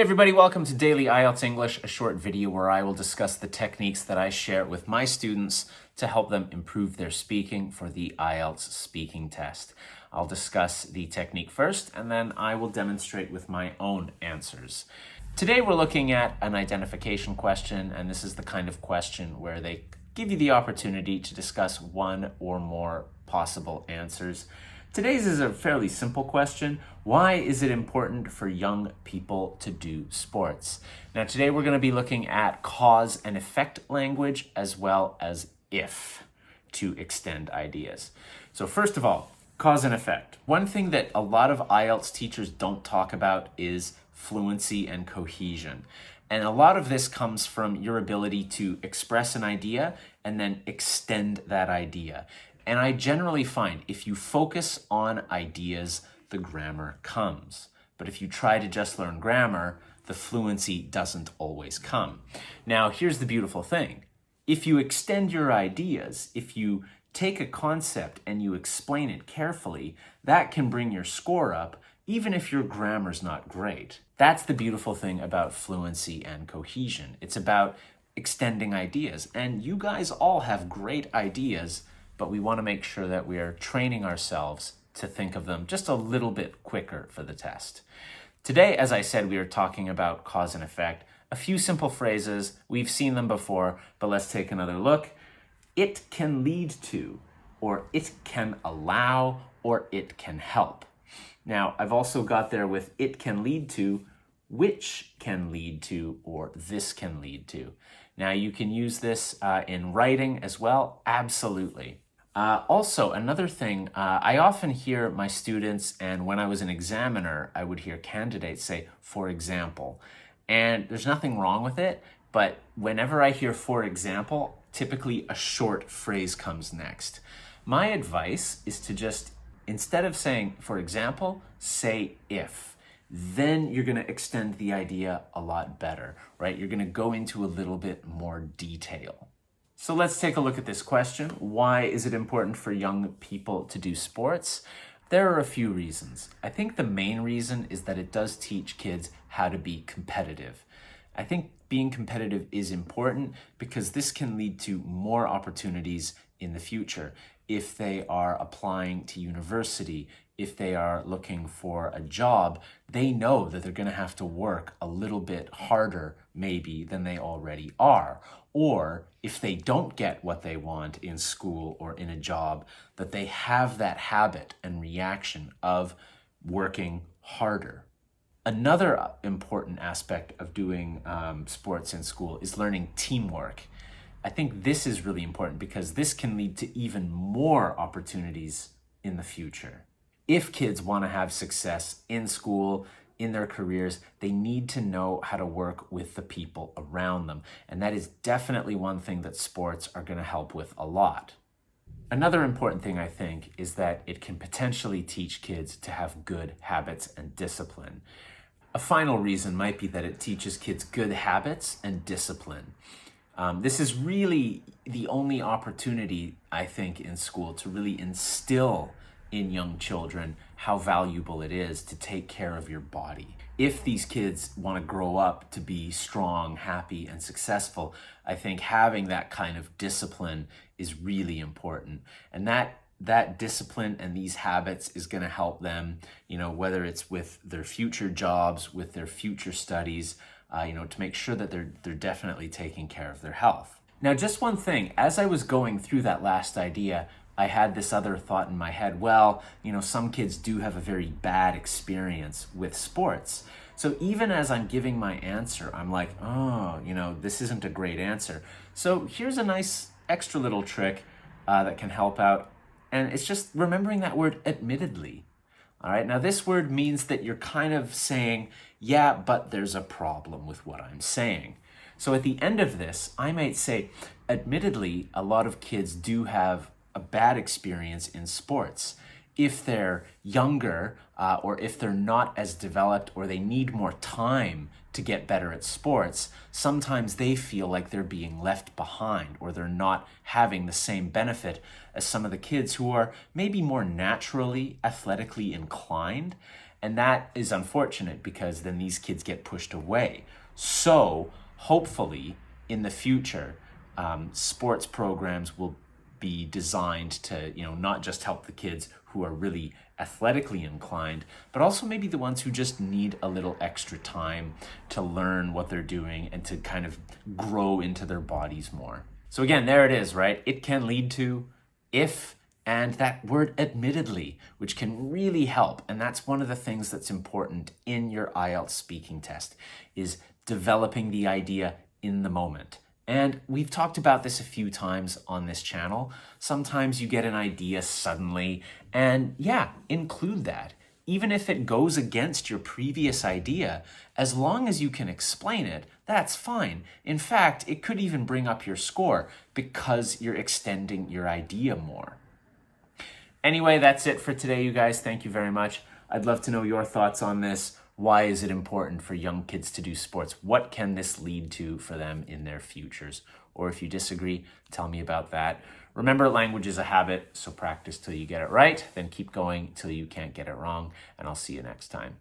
everybody, welcome to Daily IELTS English, a short video where I will discuss the techniques that I share with my students to help them improve their speaking for the IELTS speaking test. I'll discuss the technique first, and then I will demonstrate with my own answers. Today we're looking at an identification question, and this is the kind of question where they give you the opportunity to discuss one or more possible answers. Today's is a fairly simple question. Why is it important for young people to do sports? Now today we're going to be looking at cause and effect language as well as if to extend ideas. So first of all, cause and effect. One thing that a lot of IELTS teachers don't talk about is fluency and cohesion. And a lot of this comes from your ability to express an idea and then extend that idea. And I generally find if you focus on ideas, the grammar comes. But if you try to just learn grammar, the fluency doesn't always come. Now, here's the beautiful thing. If you extend your ideas, if you take a concept and you explain it carefully, that can bring your score up, even if your grammar's not great. That's the beautiful thing about fluency and cohesion. It's about extending ideas. And you guys all have great ideas, but we want to make sure that we are training ourselves to think of them just a little bit quicker for the test. Today, as I said, we are talking about cause and effect. A few simple phrases, we've seen them before, but let's take another look. It can lead to, or it can allow, or it can help. Now, I've also got there with it can lead to, which can lead to, or this can lead to. Now, you can use this in writing as well, absolutely. Also, another thing, I often hear my students, and when I was an examiner, I would hear candidates say, for example. And there's nothing wrong with it, but whenever I hear for example, typically a short phrase comes next. My advice is to just, instead of saying, for example, say if. Then you're going to extend the idea a lot better, right? You're going to go into a little bit more detail. So let's take a look at this question. Why is it important for young people to do sports? There are a few reasons. I think the main reason is that it does teach kids how to be competitive. I think being competitive is important because this can lead to more opportunities in the future. If they are applying to university, if they are looking for a job, they know that they're going to have to work a little bit harder maybe than they already are. Or if they don't get what they want in school or in a job, that they have that habit and reaction of working harder. Another important aspect of doing sports in school is learning teamwork. I think this is really important because this can lead to even more opportunities in the future. If kids want to have success in school, in their careers, they need to know how to work with the people around them. And that is definitely one thing that sports are going to help with a lot. Another important thing, I think, is that it can potentially teach kids to have good habits and discipline. A final reason might be that it teaches kids good habits and discipline. This is really the only opportunity, I think, in school to really instill in young children how valuable it is to take care of your body. If these kids want to grow up to be strong, happy, and successful, I think having that kind of discipline is really important. And that discipline and these habits is going to help them, whether it's with their future jobs, with their future studies, to make sure that they're definitely taking care of their health. Now, just one thing, as I was going through that last idea, I had this other thought in my head, some kids do have a very bad experience with sports. So even as I'm giving my answer, I'm like, this isn't a great answer. So here's a nice extra little trick that can help out. And it's just remembering that word admittedly. All right, now this word means that you're kind of saying, yeah, but there's a problem with what I'm saying. So at the end of this, I might say, admittedly, a lot of kids do have a bad experience in sports. If they're younger or if they're not as developed or they need more time to get better at sports, sometimes they feel like they're being left behind or they're not having the same benefit as some of the kids who are maybe more naturally athletically inclined. And that is unfortunate because then these kids get pushed away. So hopefully in the future, sports programs will be designed to, not just help the kids who are really athletically inclined, but also maybe the ones who just need a little extra time to learn what they're doing and to kind of grow into their bodies more. So again, there it is, right? It can lead to, if, and that word admittedly, which can really help. And that's one of the things that's important in your IELTS speaking test, is developing the idea in the moment. And we've talked about this a few times on this channel. Sometimes you get an idea suddenly, and yeah, include that. Even if it goes against your previous idea, as long as you can explain it, that's fine. In fact, it could even bring up your score because you're extending your idea more. Anyway, that's it for today, you guys. Thank you very much. I'd love to know your thoughts on this. Why is it important for young kids to do sports? What can this lead to for them in their futures? Or if you disagree, tell me about that. Remember, language is a habit, so practice till you get it right, then keep going till you can't get it wrong, and I'll see you next time.